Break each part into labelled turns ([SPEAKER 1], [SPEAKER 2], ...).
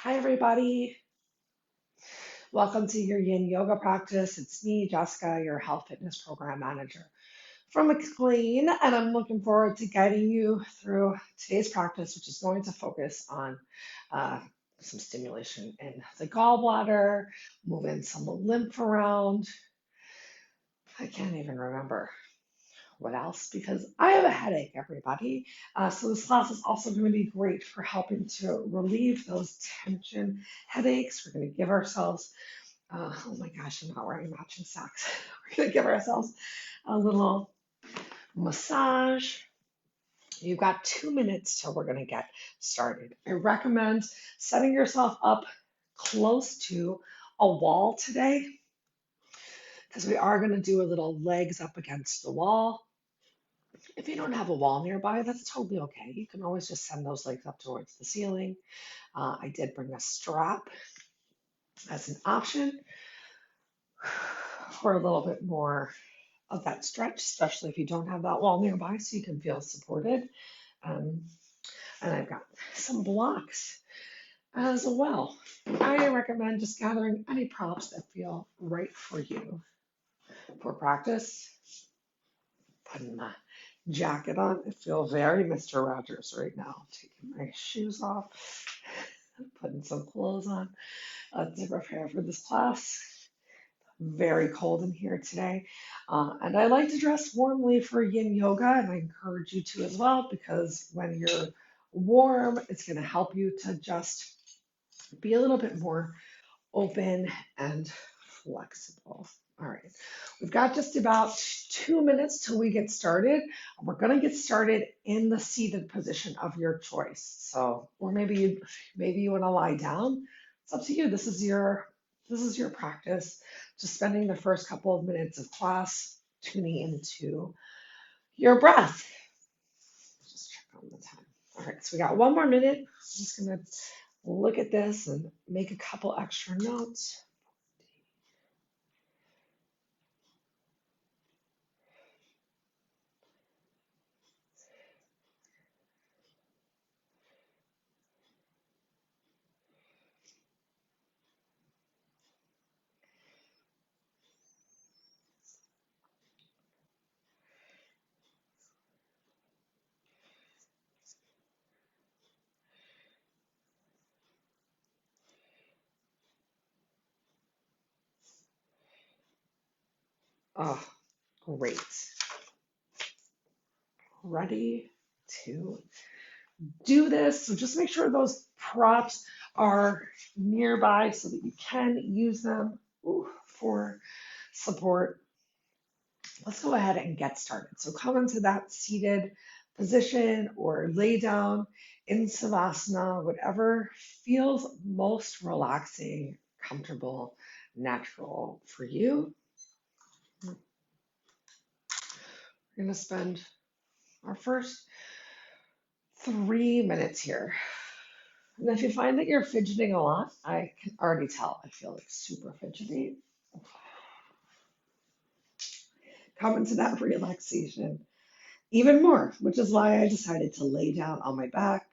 [SPEAKER 1] Hi, everybody. Welcome to your yin yoga practice. It's me, Jessica, your health fitness program manager from Reclined, and I'm looking forward to guiding you through today's practice, which is going to focus on uh, some stimulation in the gallbladder, moving some lymph around. I can't even remember what else because I have a headache, everybody. So this class is also going to be great for helping to relieve those tension headaches. We're going to give ourselves oh my gosh, I'm not wearing matching socks. We're gonna give ourselves a little massage. You've got 2 minutes till we're gonna get started. I recommend setting yourself up close to a wall today because we are gonna do a little legs up against the wall. If you don't have a wall nearby, that's totally okay. You can always just send those legs up towards the ceiling. I did bring a strap as an option for a little bit more of that stretch, especially if you don't have that wall nearby, so you can feel supported. Um, and I've got some blocks as well. I recommend just gathering any props that feel right for you for practice. Putting my jacket on. I feel very Mr. Rogers right now. Taking my shoes off, putting some clothes on to prepare for this class. Very cold in here today. And I like to dress warmly for yin yoga, and I encourage you to as well, because when you're warm, it's going to help you to just be a little bit more open and flexible. All right, we've got just about 2 minutes till we get started. We're going to get started in the seated position of your choice. So, or maybe you want to lie down. It's up to you. This is your practice. Just spending the first couple of minutes of class tuning into your breath. Just check on the time. All right, so we got 1 more minute. I'm just gonna look at this and make a couple extra notes. Oh, great. Ready to do this. So just make sure those props are nearby so that you can use them for support. Let's go ahead and get started. So come into that seated position or lay down in savassanah, whatever feels most relaxing, comfortable, natural for you. We're going to spend our first 3 minutes here. And if you find that you're fidgeting a lot, I can already tell. I feel like super fidgety. Come into that relaxation even more, which is why I decided to lay down on my back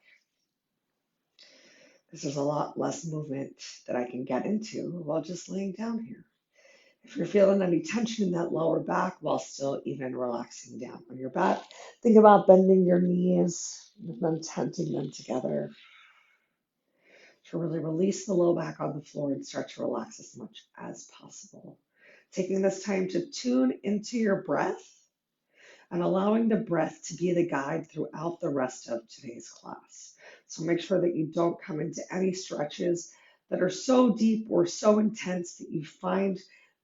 [SPEAKER 1] because there's a lot less movement that I can get into while just laying down here. If you're feeling any tension in that lower back while still even relaxing down on your back, think about bending your knees and then tenting them together to really release the low back on the floor and start to relax as much as possible. Taking this time to tune into your breath and allowing the breath to be the guide throughout the rest of today's class. So make sure that you don't come into any stretches that are so deep or so intense that you find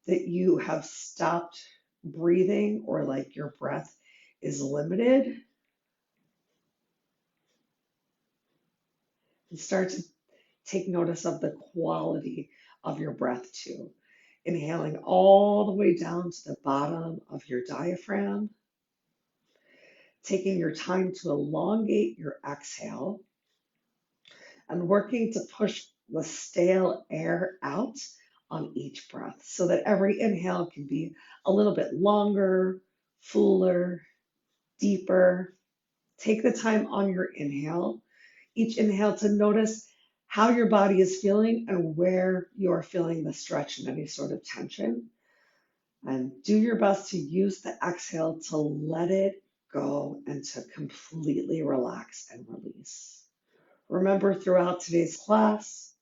[SPEAKER 1] that you have stopped breathing or like your breath is limited. And start to take notice of the quality of your breath too. Inhaling all the way down to the bottom of your diaphragm, taking your time to elongate your exhale, and working to push the stale air out on each breath so that every inhale can be a little bit longer, fuller, deeper. Take the time on your inhale, each inhale to notice how your body is feeling and where you're feeling the stretch and any sort of tension. And do your best to use the exhale to let it go and to completely relax and release. Remember throughout today's class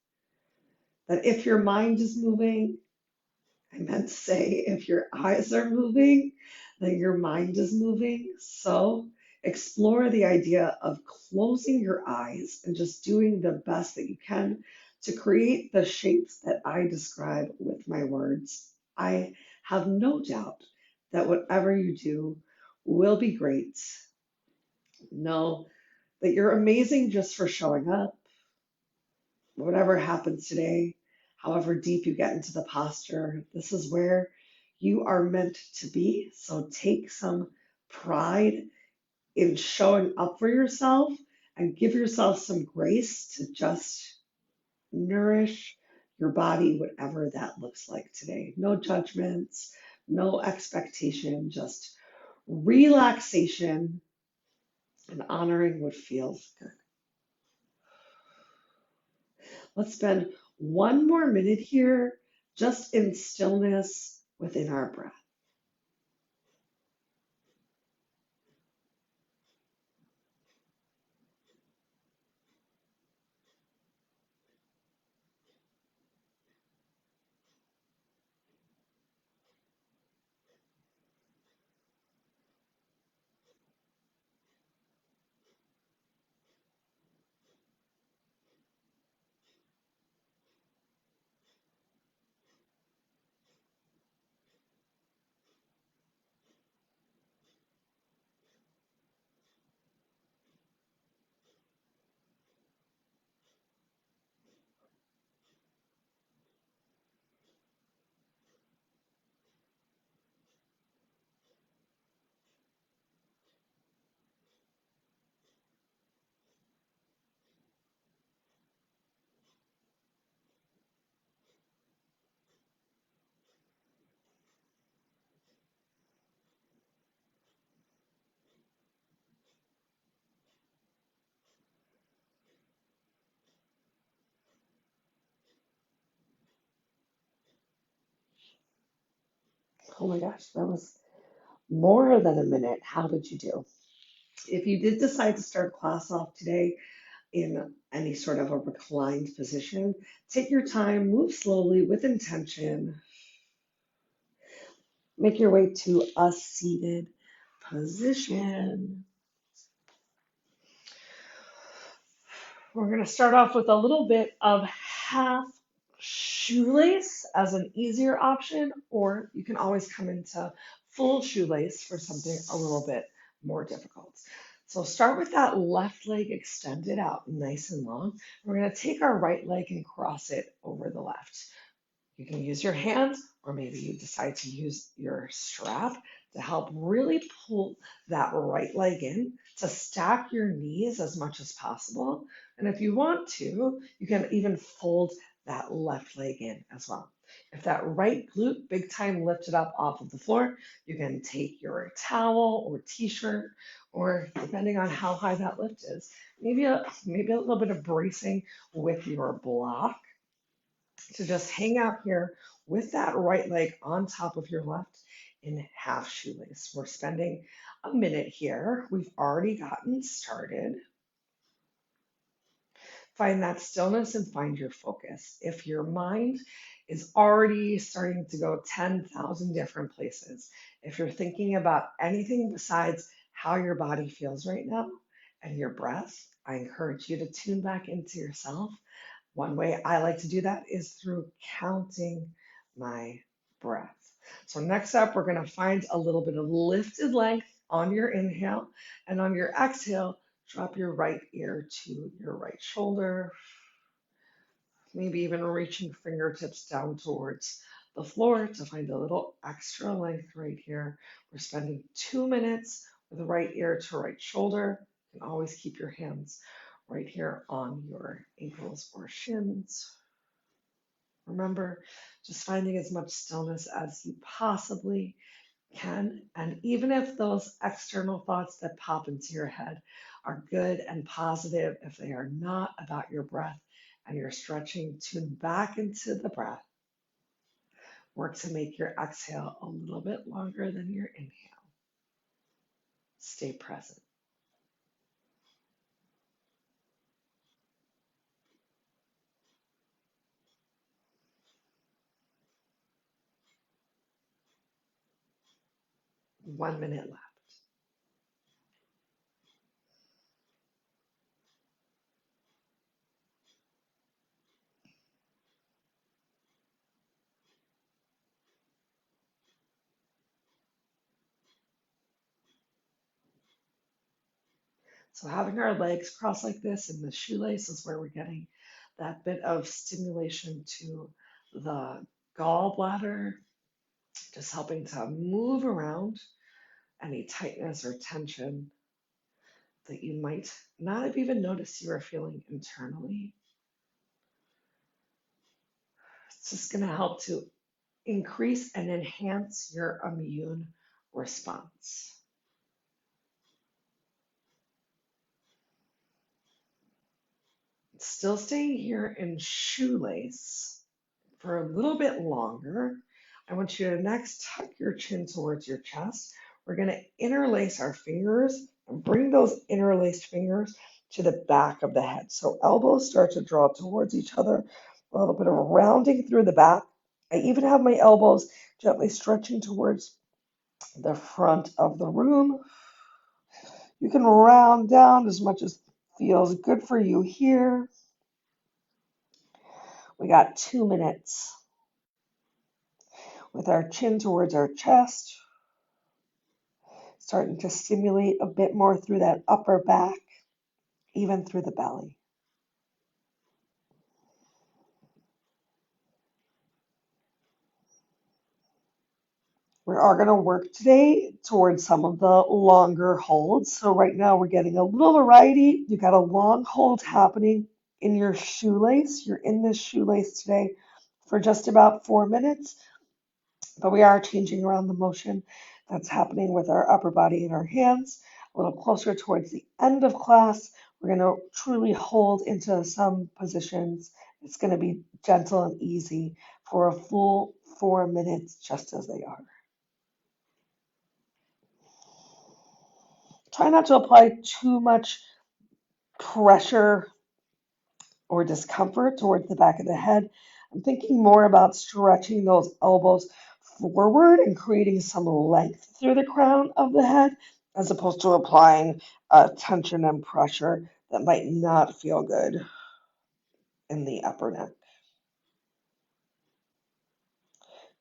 [SPEAKER 1] that if your mind is moving, I meant to say if your eyes are moving, then your mind is moving. So explore the idea of closing your eyes and just doing the best that you can to create the shapes that I describe with my words. I have no doubt that whatever you do will be great. Know that you're amazing just for showing up. Whatever happens today, however deep you get into the posture, this is where you are meant to be. So take some pride in showing up for yourself and give yourself some grace to just nourish your body, whatever that looks like today. No judgments, no expectation, just relaxation and honoring what feels good. Let's spend one more minute here just in stillness within our breath. Oh my gosh, that was more than a minute. How did you do? If you did decide to start class off today in any sort of a reclined position, take your time, move slowly with intention, make your way to a seated position. We're going to start off with a little bit of half shoelace as an easier option, or you can always come into full shoelace for something a little bit more difficult. So start with that left leg extended out nice and long. We're going to take our right leg and cross it over the left. You can use your hands, or maybe you decide to use your strap to help really pull that right leg in, to stack your knees as much as possible. And if you want to, you can even fold that left leg in as well. If that right glute big time lifted up off of the floor, you can take your towel or t-shirt, or depending on how high that lift is, maybe a little bit of bracing with your block to just hang out here with that right leg on top of your left in half shoelace. We're spending a minute here. We've already gotten started. Find that stillness and find your focus. If your mind is already starting to go 10,000 different places, if you're thinking about anything besides how your body feels right now and your breath, I encourage you to tune back into yourself. One way I like to do that is through counting my breath. So next up, we're going to find a little bit of lifted length on your inhale, and on your exhale, drop your right ear to your right shoulder, maybe even reaching fingertips down towards the floor to find a little extra length right here. We're spending 2 minutes with right ear to right shoulder. You can always keep your hands right here on your ankles or shins. Remember, just finding as much stillness as you possibly can. And even if those external thoughts that pop into your head are good and positive, if they are not about your breath and you're stretching, tune back into the breath. Work to make your exhale a little bit longer than your inhale. Stay present. One minute left. So having our legs crossed like this in the shoelace is where we're getting that bit of stimulation to the gallbladder, just helping to move around any tightness or tension that you might not have even noticed you were feeling internally. It's just going to help to increase and enhance your immune response. Still staying here in shoelace for a little bit longer. I want you to next tuck your chin towards your chest. We're going to interlace our fingers and bring those interlaced fingers to the back of the head. So elbows start to draw towards each other, a little bit of rounding through the back. I even have my elbows gently stretching towards the front of the room. You can round down as much as feels good for you here. We got 2 minutes with our chin towards our chest, starting to stimulate a bit more through that upper back, even through the belly. We are going to work today towards some of the longer holds. So right now we're getting a little variety. You got a long hold happening in your shoelace. You're in this shoelace today for just about 4 minutes, but we are changing around the motion that's happening with our upper body and our hands. A little closer towards the end of class, we're going to truly hold into some positions. It's going to be gentle and easy for a full 4 minutes, just as they are. Try not to apply too much pressure or discomfort towards the back of the head. I'm thinking more about stretching those elbows forward and creating some length through the crown of the head, as opposed to applying tension and pressure that might not feel good in the upper neck.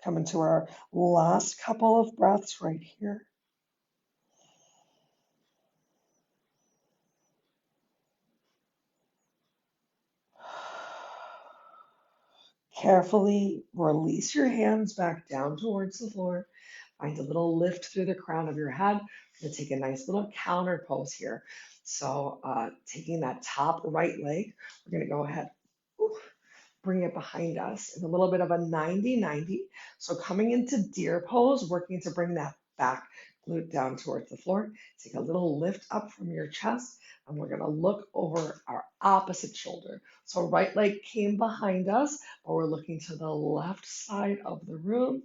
[SPEAKER 1] Coming to our last couple of breaths right here. Carefully release your hands back down towards the floor. Find a little lift through the crown of your head. We're going to take a nice little counter pose here. So taking that top right leg, we're going to go ahead, bring it behind us in a little bit of a 90-90. So coming into deer pose, working to bring that back glute down towards the floor. Take a little lift up from your chest, and we're going to look over our opposite shoulder. So right leg came behind us, but we're looking to the left side of the room.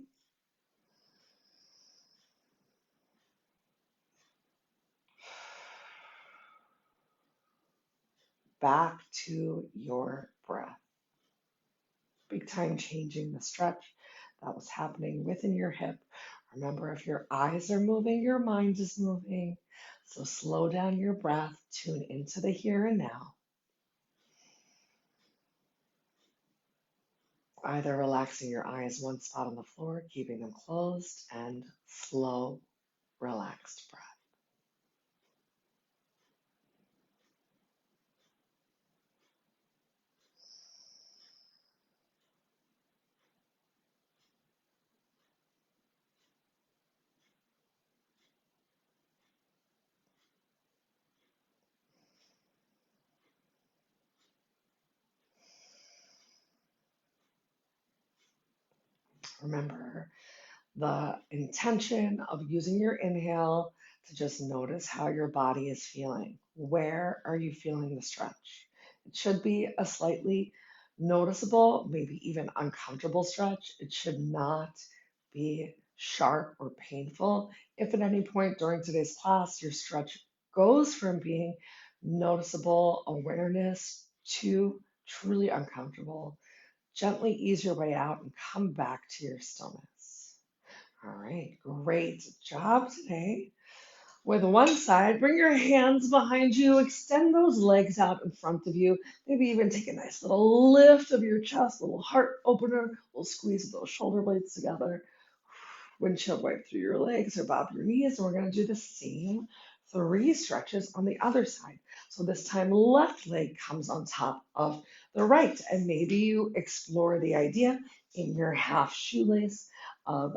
[SPEAKER 1] Back to your breath. Big time changing the stretch that was happening within your hip. Remember, if your eyes are moving, your mind is moving. So slow down your breath, tune into the here and now. Either relaxing your eyes one spot on the floor, keeping them closed, and slow, relaxed breath. Remember the intention of using your inhale to just notice how your body is feeling. Where are you feeling the stretch? It should be a slightly noticeable, maybe even uncomfortable stretch. It should not be sharp or painful. If at any point during today's class your stretch goes from being noticeable awareness to truly uncomfortable, gently ease your way out and come back to your stillness. All right, great job today. With one side, bring your hands behind you, extend those legs out in front of you. Maybe even take a nice little lift of your chest, a little heart opener. We'll squeeze those shoulder blades together. Windshield wipe through your legs or bob your knees. And we're going to do the same 3 stretches on the other side. So this time, left leg comes on top of the right. And maybe you explore the idea in your half shoelace of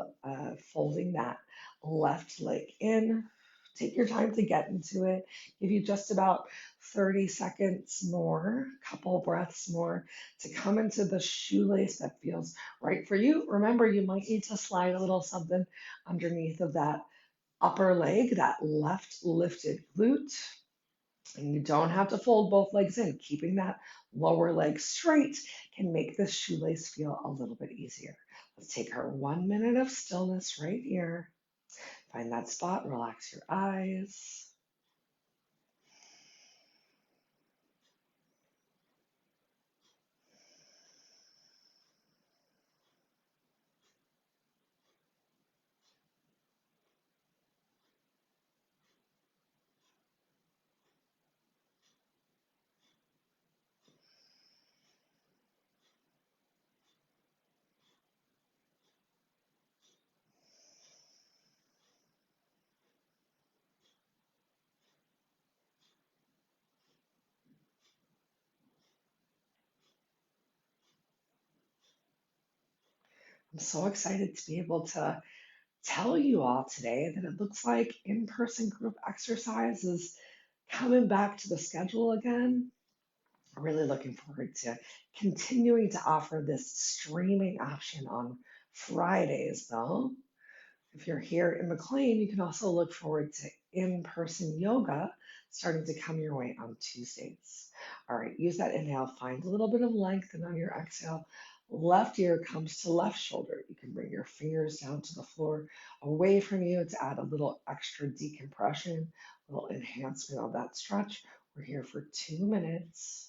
[SPEAKER 1] folding that left leg in. Take your time to get into it. Give you just about 30 seconds more, couple breaths more to come into the shoelace that feels right for you. Remember, you might need to slide a little something underneath of that upper leg, that left lifted glute. And you don't have to fold both legs in. Keeping that lower leg straight can make this shoelace feel a little bit easier. Let's take our 1 minute of stillness right here. Find that spot, relax your eyes. I'm so excited to be able to tell you all today that it looks like in-person group exercise is coming back to the schedule again. I'm really looking forward to continuing to offer this streaming option on Fridays, though. If you're here in McLean, you can also look forward to in-person yoga starting to come your way on Tuesdays. All right, use that inhale, find a little bit of length, and on your exhale, left ear comes to left shoulder. You can bring your fingers down to the floor away from you to add a little extra decompression, a little enhancement of that stretch. We're here for 2 minutes.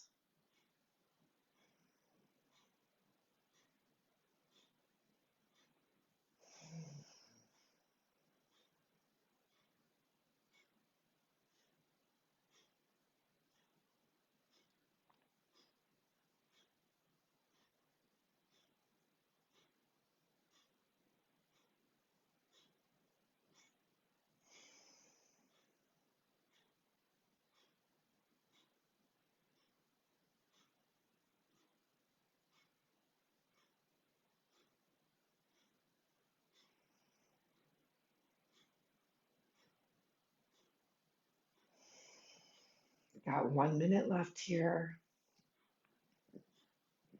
[SPEAKER 1] We've got 1 minute left here.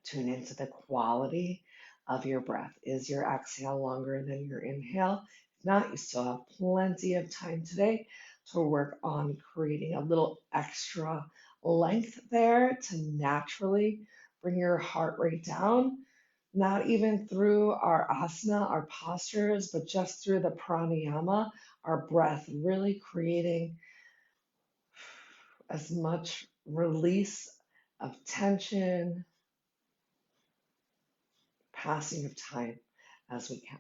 [SPEAKER 1] Tune into the quality of your breath. Is your exhale longer than your inhale? If not, you still have plenty of time today to work on creating a little extra length there to naturally bring your heart rate down. Not even through our asana, our postures, but just through the pranayama, our breath, really creating as much release of tension, passing of time as we can.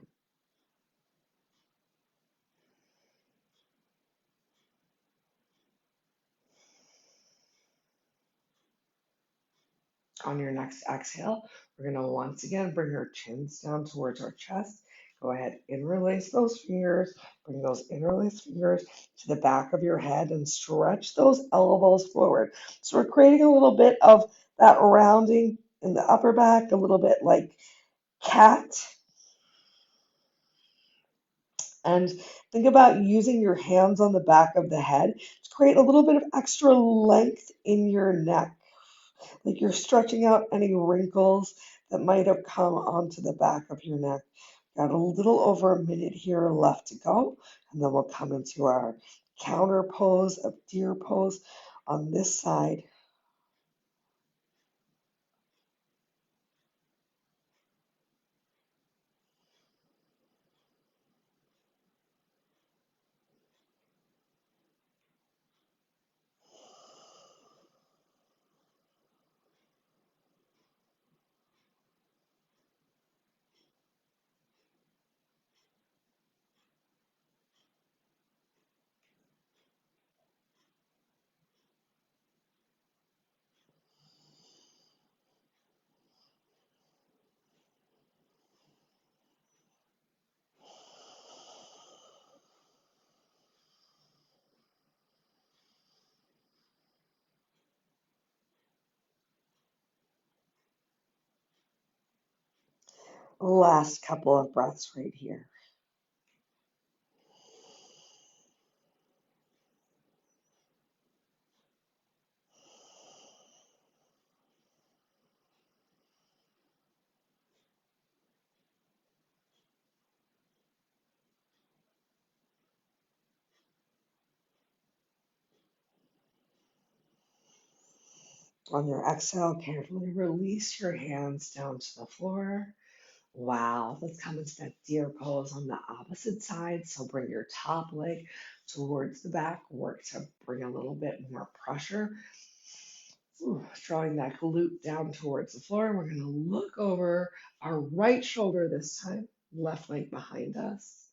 [SPEAKER 1] On your next exhale, we're going to once again bring our chins down towards our chest. Go ahead, interlace those fingers, bring those interlaced fingers to the back of your head and stretch those elbows forward. So we're creating a little bit of that rounding in the upper back, a little bit like cat. And think about using your hands on the back of the head to create a little bit of extra length in your neck. Like you're stretching out any wrinkles that might have come onto the back of your neck. Got a little over a minute here left to go, and then we'll come into our counter pose of deer pose on this side. Last couple of breaths right here. On your exhale, carefully release your hands down to the floor. Wow, let's come into that deer pose on the opposite side. So bring your top leg towards the back, work to bring a little bit more pressure. Ooh, drawing that glute down towards the floor. We're going to look over our right shoulder this time, left leg behind us.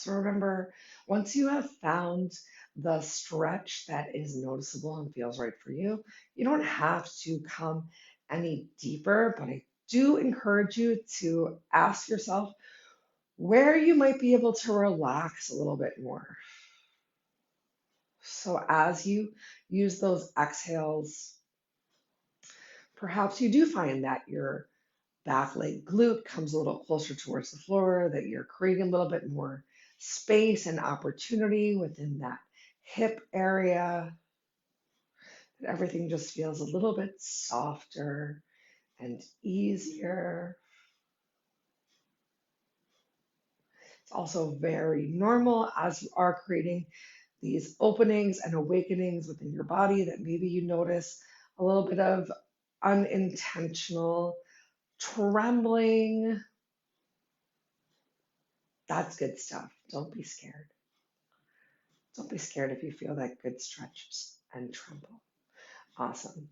[SPEAKER 1] So remember, once you have found the stretch that is noticeable and feels right for you, you don't have to come any deeper, but I do encourage you to ask yourself where you might be able to relax a little bit more. So as you use those exhales, perhaps you do find that your back leg glute comes a little closer towards the floor, that you're creating a little bit more space and opportunity within that hip area, that everything just feels a little bit softer and easier. It's also very normal as you are creating these openings and awakenings within your body that maybe you notice a little bit of unintentional trembling. That's good stuff. Don't be scared. Don't be scared if you feel that good stretch and tremble. Awesome.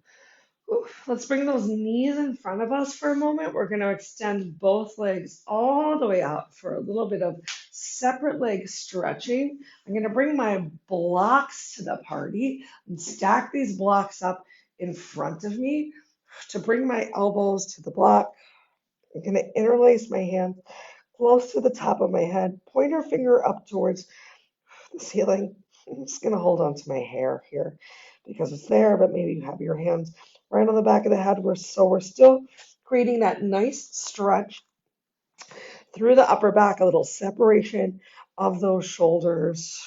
[SPEAKER 1] Oof. Let's bring those knees in front of us for a moment. We're going to extend both legs all the way out for a little bit of separate leg stretching. I'm going to bring my blocks to the party and stack these blocks up in front of me to bring my elbows to the block. I'm going to interlace my hands close to the top of my head, pointer finger up towards the ceiling. I'm just going to hold on to my hair here because it's there, but maybe you have your hands right on the back of the head. So we're still creating that nice stretch through the upper back, a little separation of those shoulders.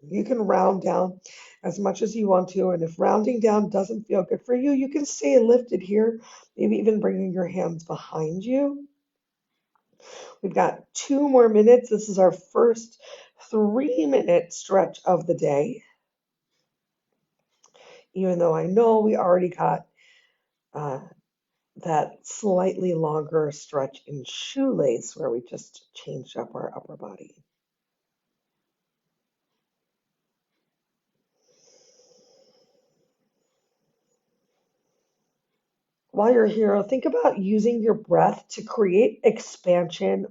[SPEAKER 1] You can round down as much as you want to, and if rounding down doesn't feel good for you, you can stay lifted here, maybe even bringing your hands behind you. We've got 2 more minutes. This is our first 3-minute stretch of the day. Even though I know we already got uh, that slightly longer stretch in shoelace where we just changed up our upper body. While you're here, think about using your breath to create expansion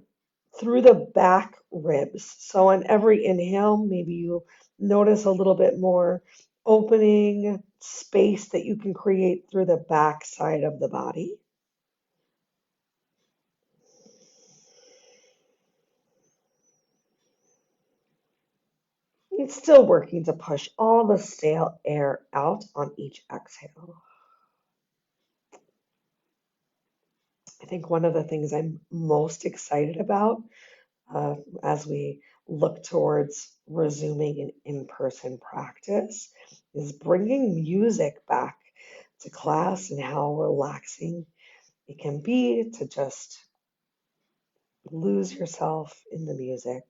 [SPEAKER 1] through the back ribs. So on every inhale, maybe you notice a little bit more opening space that you can create through the back side of the body. It's still working to push all the stale air out on each exhale. I think one of the things I'm most excited about uh, as we look towards resuming an in-person practice is bringing music back to class and how relaxing it can be to just lose yourself in the music.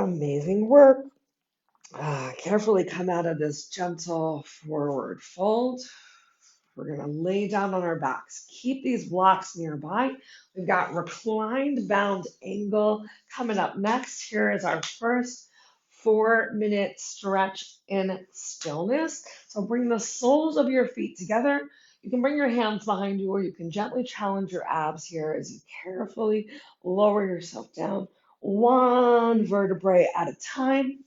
[SPEAKER 1] Amazing work. Carefully come out of this gentle forward fold. We're going to lay down on our backs. Keep these blocks nearby. We've got reclined bound angle coming up next. Here is our first 4-minute stretch in stillness. So bring the soles of your feet together. You can bring your hands behind you, or you can gently challenge your abs here as you carefully lower yourself down one vertebrae at a time.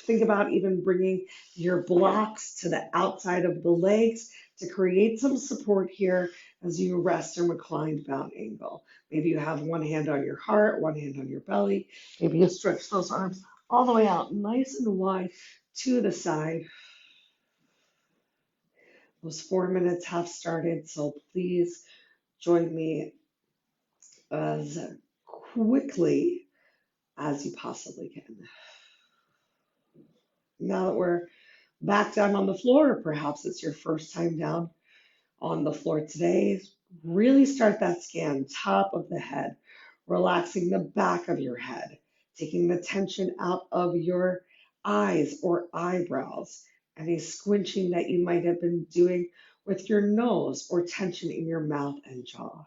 [SPEAKER 1] Think about even bringing your blocks to the outside of the legs to create some support here as you rest in reclined bound angle. Maybe you have one hand on your heart, one hand on your belly. Maybe you stretch those arms all the way out, nice and wide to the side. Those 4 minutes have started, so please join me as quickly as you possibly can. Now that we're back down on the floor, or perhaps it's your first time down on the floor today, really start that scan, top of the head, relaxing the back of your head, taking the tension out of your eyes or eyebrows, any squinching that you might have been doing with your nose or tension in your mouth and jaw.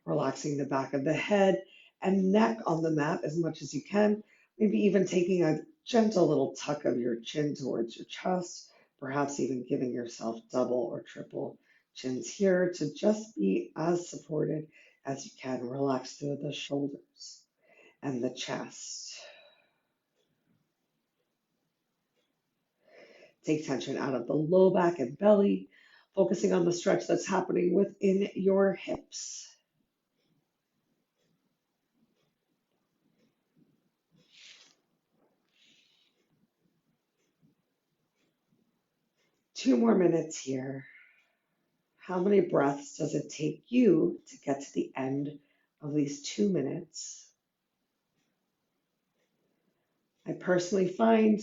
[SPEAKER 1] Relaxing the back of the head and neck on the mat as much as you can, maybe even taking a gentle little tuck of your chin towards your chest, perhaps even giving yourself double or triple chins here to just be as supported as you can. Relax through the shoulders and the chest. Take tension out of the low back and belly, focusing on the stretch that's happening within your hips. 2 more minutes here. How many breaths does it take you to get to the end of these 2 minutes? I personally find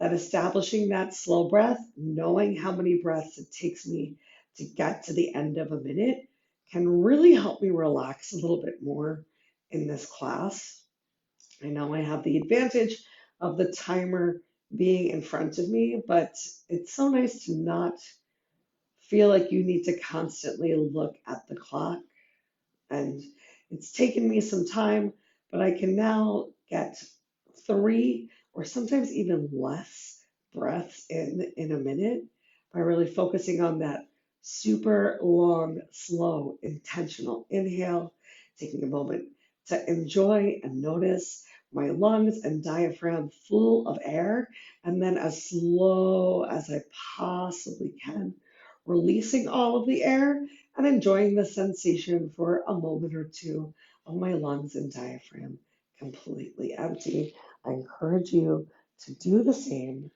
[SPEAKER 1] that establishing that slow breath, knowing how many breaths it takes me to get to the end of a minute, can really help me relax a little bit more in this class. I know I have the advantage of the timer being in front of me, but it's so nice to not feel like you need to constantly look at the clock. And it's taken me some time, but I can now get 3 or sometimes even less breaths in a minute by really focusing on that super long, slow, intentional inhale, taking a moment to enjoy and notice my lungs and diaphragm full of air, and then as slow as I possibly can, releasing all of the air and enjoying the sensation for a moment or two of my lungs and diaphragm completely empty. I encourage you to do the same.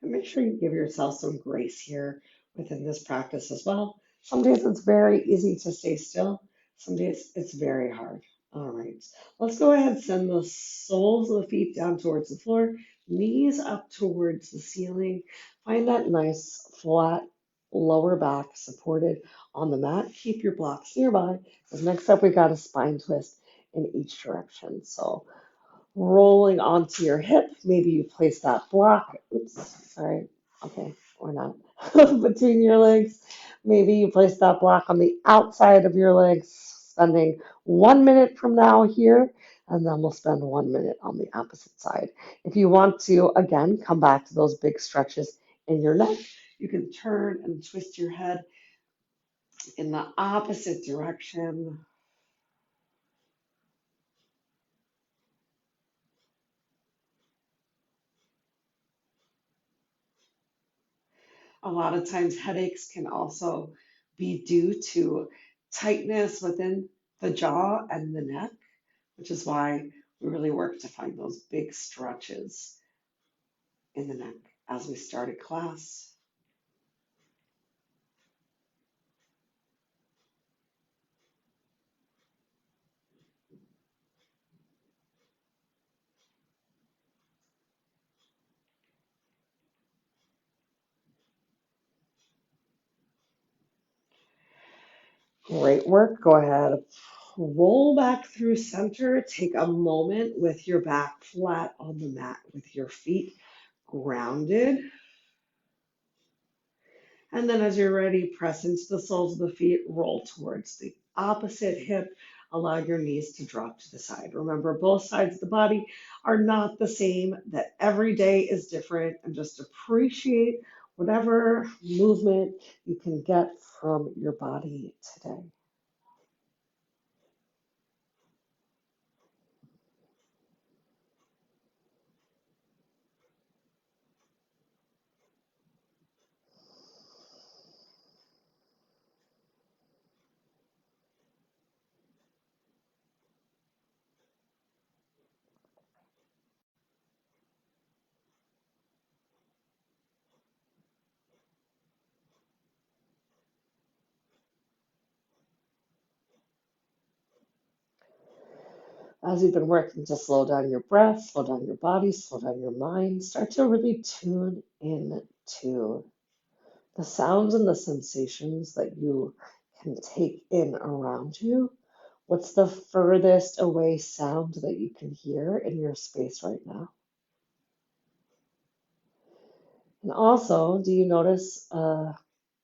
[SPEAKER 1] And make sure you give yourself some grace here within this practice as well. Some days it's very easy to stay still. Some days it's very hard. All right, let's go ahead and send the soles of the feet down towards the floor, knees up towards the ceiling. Find that nice flat lower back supported on the mat. Keep your blocks nearby, because next up we got a spine twist in each direction. So rolling onto your hip. Maybe you place that block, oops, sorry, okay, or not, between your legs. Maybe you place that block on the outside of your legs, spending 1 minute from now here, and then we'll spend 1 minute on the opposite side. If you want to, again, come back to those big stretches in your neck, you can turn and twist your head in the opposite direction. A lot of times headaches can also be due to tightness within the jaw and the neck, which is why we really work to find those big stretches in the neck as we started class. Great work. Go ahead. Roll back through center. Take a moment with your back flat on the mat with your feet grounded. And then as you're ready, press into the soles of the feet, roll towards the opposite hip. Allow your knees to drop to the side. Remember, both sides of the body are not the same, that every day is different, and just appreciate whatever movement you can get from your body today. As you've been working to slow down your breath, slow down your body, slow down your mind, start to really tune in to the sounds and the sensations that you can take in around you. What's the furthest away sound that you can hear in your space right now? And also, do you notice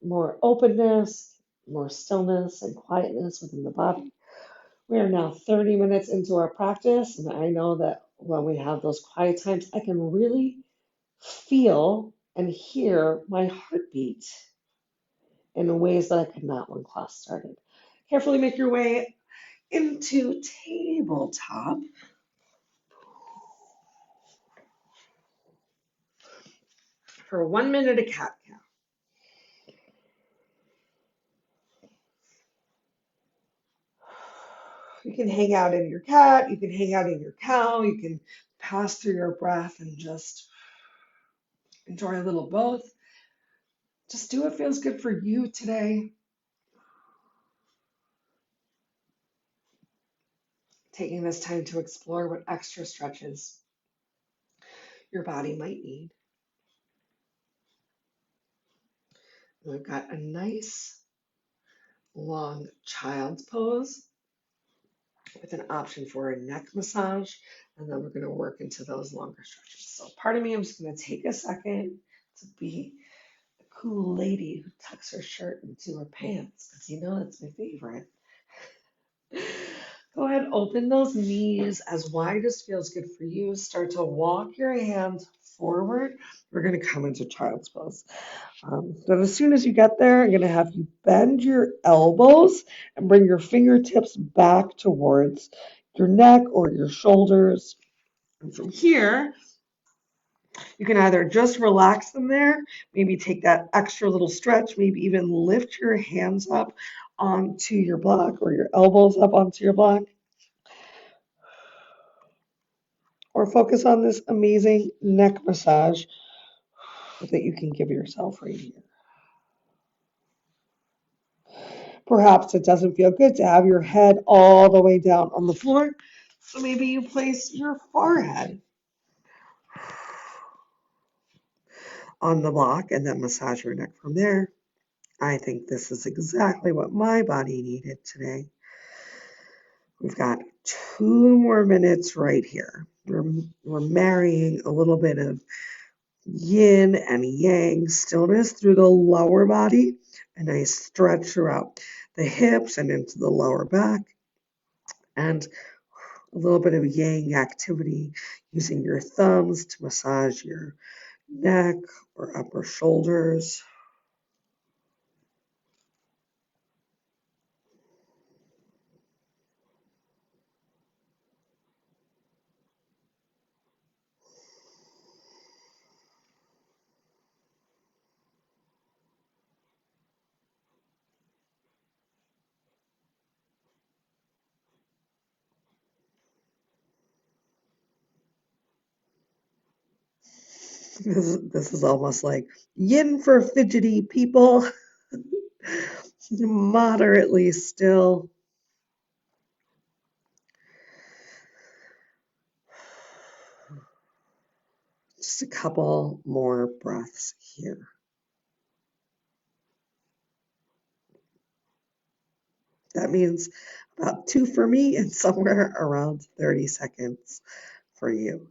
[SPEAKER 1] more openness, more stillness and quietness within the body? We are now 30 minutes into our practice, and I know that when we have those quiet times, I can really feel and hear my heartbeat in ways that I could not when class started. Carefully make your way into tabletop. For 1 minute, a cat cow. You can hang out in your cat, you can hang out in your cow, you can pass through your breath and just enjoy a little both. Just do what feels good for you today. Taking this time to explore what extra stretches your body might need. We've got a nice long child's pose with an option for a neck massage, and then we're going to work into those longer stretches. So part of me, I'm just going to take a second to be the cool lady who tucks her shirt into her pants, because you know that's my favorite. Go ahead, open those knees as wide as feels good for you. Start to walk your hands forward. We're going to come into child's pose. But as soon as you get there, I'm going to have you bend your elbows and bring your fingertips back towards your neck or your shoulders. And from here, you can either just relax them there, maybe take that extra little stretch, maybe even lift your hands up onto your block or your elbows up onto your block, or focus on this amazing neck massage that you can give yourself right here. Perhaps it doesn't feel good to have your head all the way down on the floor, so maybe you place your forehead on the block and then massage your neck from there. I think this is exactly what my body needed today. We've got 2 more minutes right here. We're marrying a little bit of yin and yang stillness through the lower body, a nice stretch throughout the hips and into the lower back, and a little bit of yang activity using your thumbs to massage your neck or upper shoulders. This is almost like yin for fidgety people, moderately still. Just a couple more breaths here. That means about 2 for me and somewhere around 30 seconds for you.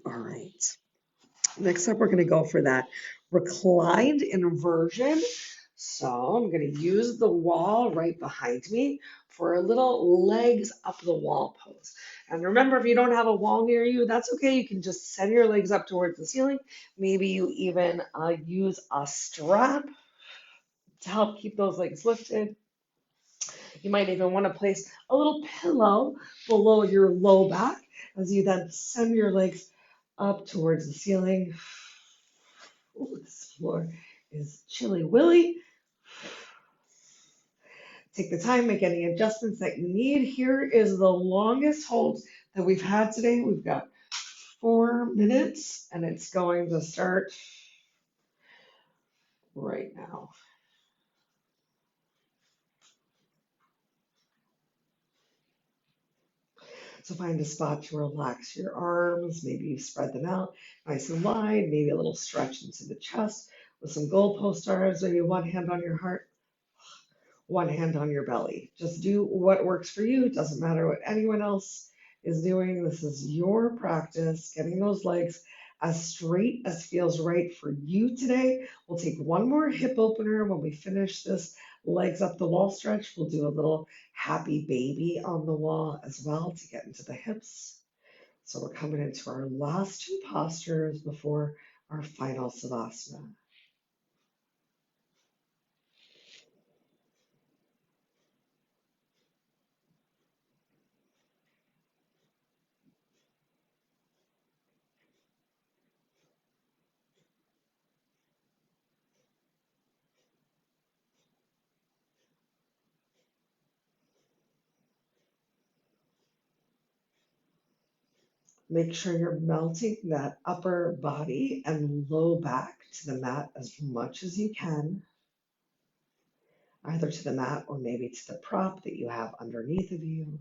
[SPEAKER 1] All right. Next up, we're going to go for that reclined inversion. So I'm going to use the wall right behind me for a little legs up the wall pose. And remember, if you don't have a wall near you, that's okay. You can just send your legs up towards the ceiling. Maybe you even use a strap to help keep those legs lifted. You might even want to place a little pillow below your low back as you then send your legs up towards the ceiling. Ooh, this floor is chilly willy. Take the time, make any adjustments that you need. Here is the longest hold that we've had today. We've got 4 minutes and it's going to start right now. So find a spot to relax your arms. Maybe you spread them out nice and wide, maybe a little stretch into the chest with some goalpost arms, maybe one hand on your heart, one hand on your belly. Just do what works for you. It doesn't matter what anyone else is doing. This is your practice, getting those legs as straight as feels right for you today. We'll take one more hip opener when we finish this legs up the wall stretch. We'll do a little happy baby on the wall as well to get into the hips. So we're coming into our last 2 postures before our final savasana. Make sure you're melting that upper body and low back to the mat as much as you can, either to the mat or maybe to the prop that you have underneath of you.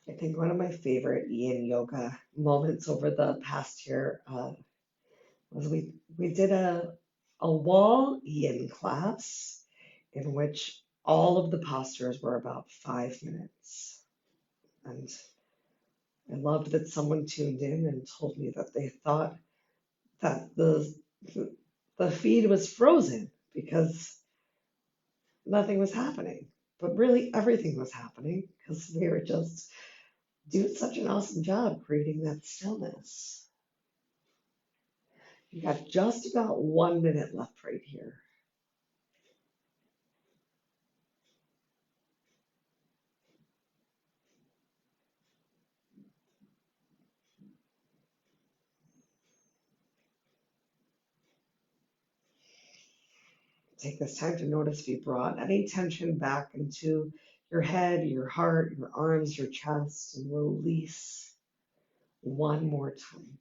[SPEAKER 1] I think one of my favorite yin yoga moments over the past year was we did a wall yin class in which all of the postures were about 5 minutes. And I loved that someone tuned in and told me that they thought that the feed was frozen because nothing was happening. But really everything was happening because we were just doing such an awesome job creating that stillness. You got just about 1 minute left right here. Take this time to notice if you brought any tension back into your head, your heart, your arms, your chest, and release one more time.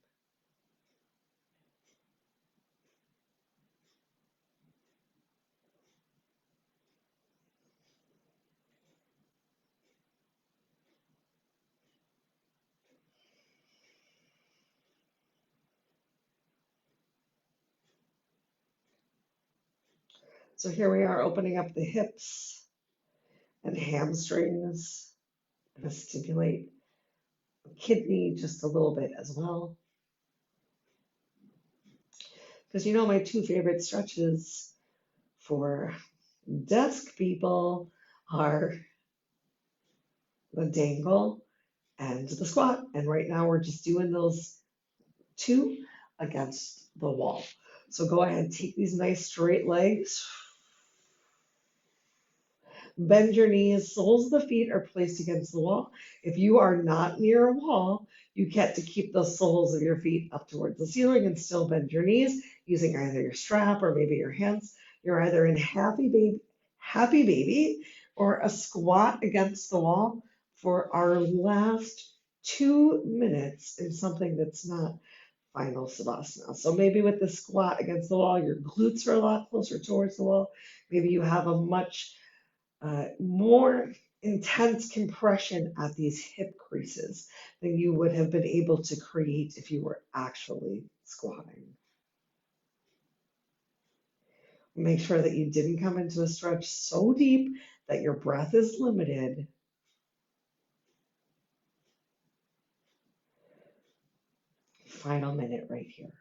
[SPEAKER 1] So here we are opening up the hips and hamstrings. I'm going to stimulate the kidney just a little bit as well. Because my two favorite stretches for desk people are the dangle and the squat. And right now we're just doing those two against the wall. So go ahead, take these nice straight legs. Bend your knees, soles of the feet are placed against the wall. If you are not near a wall, you get to keep the soles of your feet up towards the ceiling and still bend your knees using either your strap or maybe your hands. You're either in happy baby or a squat against the wall for our last 2 minutes in something that's not final savasana. So maybe with the squat against the wall, your glutes are a lot closer towards the wall. Maybe you have a much more intense compression at these hip creases than you would have been able to create if you were actually squatting. Make sure that you didn't come into a stretch so deep that your breath is limited. Final minute right here.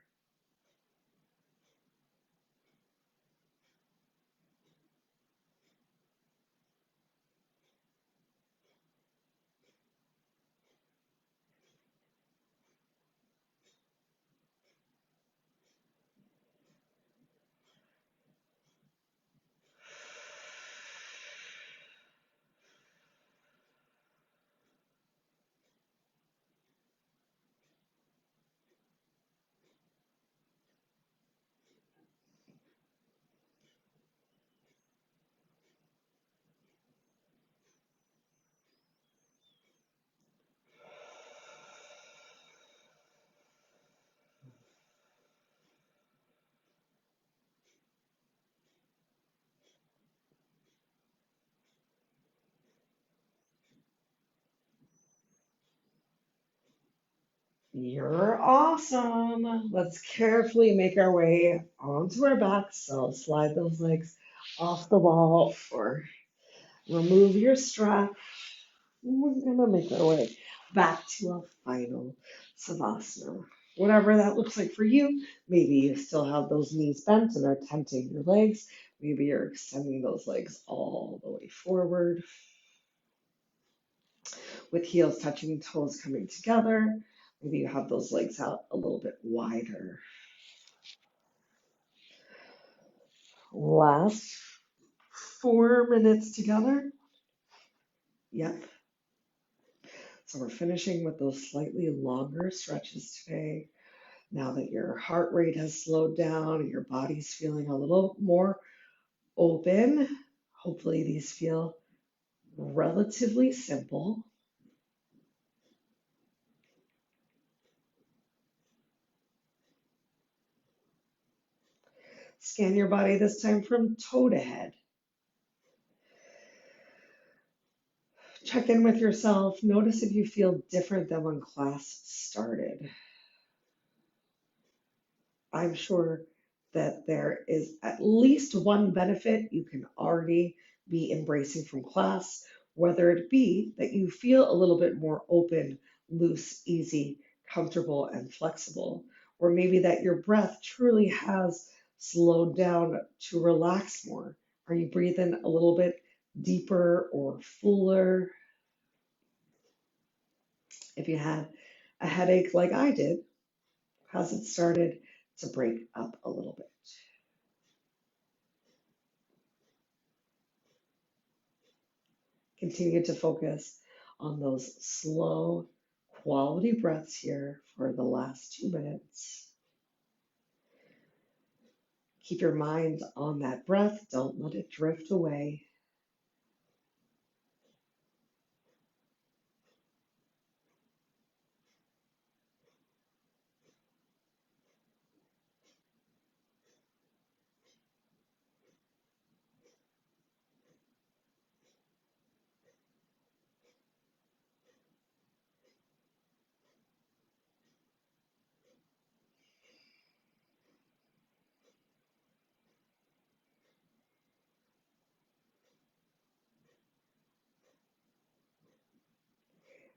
[SPEAKER 1] You're awesome. Let's carefully make our way onto our backs. So slide those legs off the wall or remove your strap. We're gonna make our way back to a final savasana. Whatever that looks like for you. Maybe you still have those knees bent and are tenting your legs. Maybe you're extending those legs all the way forward with heels touching toes coming together. Maybe you have those legs out a little bit wider. Last 4 minutes together. Yep. So we're finishing with those slightly longer stretches today. Now that your heart rate has slowed down and your body's feeling a little more open, hopefully these feel relatively simple. Scan your body this time from toe to head. Check in with yourself. Notice if you feel different than when class started. I'm sure that there is at least one benefit you can already be embracing from class, whether it be that you feel a little bit more open, loose, easy, comfortable, and flexible, or maybe that your breath truly has slowed down to relax more. Are you breathing a little bit deeper or fuller? If you had a headache like I did, has it started to break up a little bit? Continue to focus on those slow, quality breaths here for the last 2 minutes. Keep your mind on that breath. Don't let it drift away.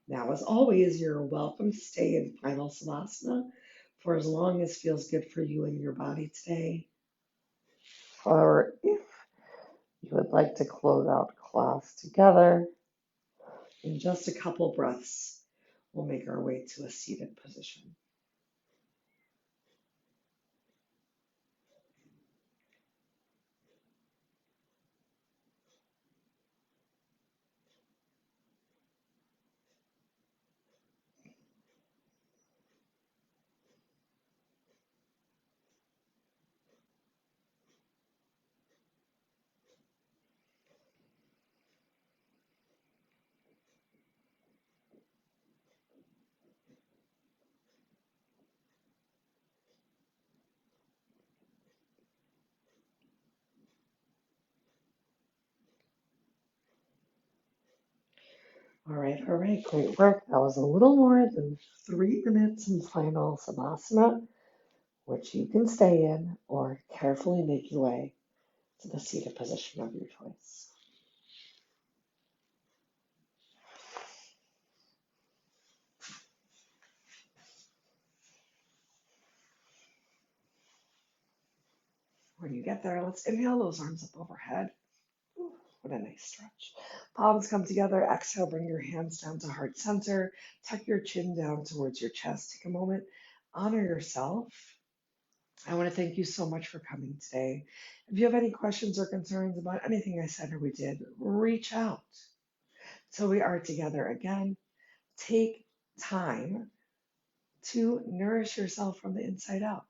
[SPEAKER 1] Now, as always, you're welcome to stay in final savasana for as long as feels good for you and your body today. Or if you would like to close out class together, in just a couple breaths, we'll make our way to a seated position. All right, great work. That was a little more than 3 minutes in final savasana, which you can stay in or carefully make your way to the seated position of your choice. When you get there, let's inhale those arms up overhead. Ooh, what a nice stretch. Palms come together. Exhale, bring your hands down to heart center. Tuck your chin down towards your chest. Take a moment, honor yourself. I want to thank you so much for coming today. If you have any questions or concerns about anything I said or we did, reach out. Till we are together again, take time to nourish yourself from the inside out.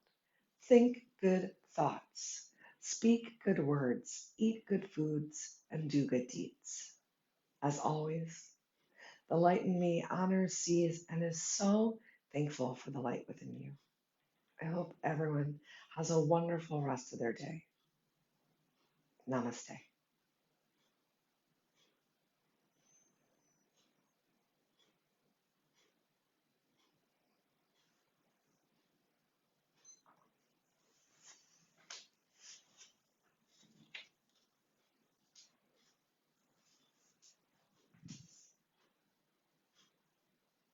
[SPEAKER 1] Think good thoughts, speak good words, eat good foods, and do good deeds. As always, the light in me honors, sees, and is so thankful for the light within you. I hope everyone has a wonderful rest of their day. Namaste.